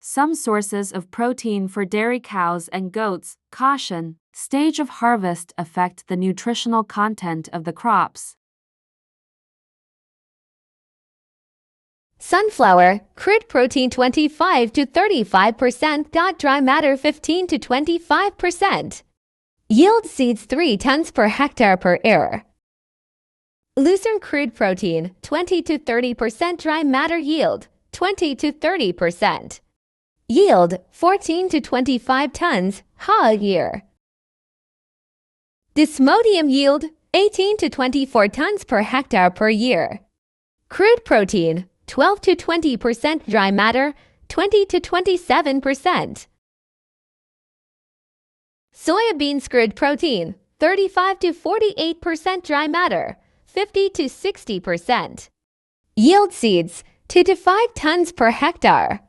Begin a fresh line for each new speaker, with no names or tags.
Some sources of protein for dairy cows and goats. Caution: stage of harvest affect the nutritional content of the crops.
Sunflower, crude protein 25 to 35%, dry matter 15 to 25%. Yield seeds 3 tons per hectare per year. Lucerne crude protein 20 to 30%, dry matter yield 20 to 30%. Yield 14 to 25 tons a year. Dysmodium yield 18 to 24 tons per hectare per year. Crude protein 12 to 20%, dry matter 20 to 27%. Soybeans crude protein 35 to 48%, dry matter 50 to 60%. Yield seeds 2 to 5 tons per hectare.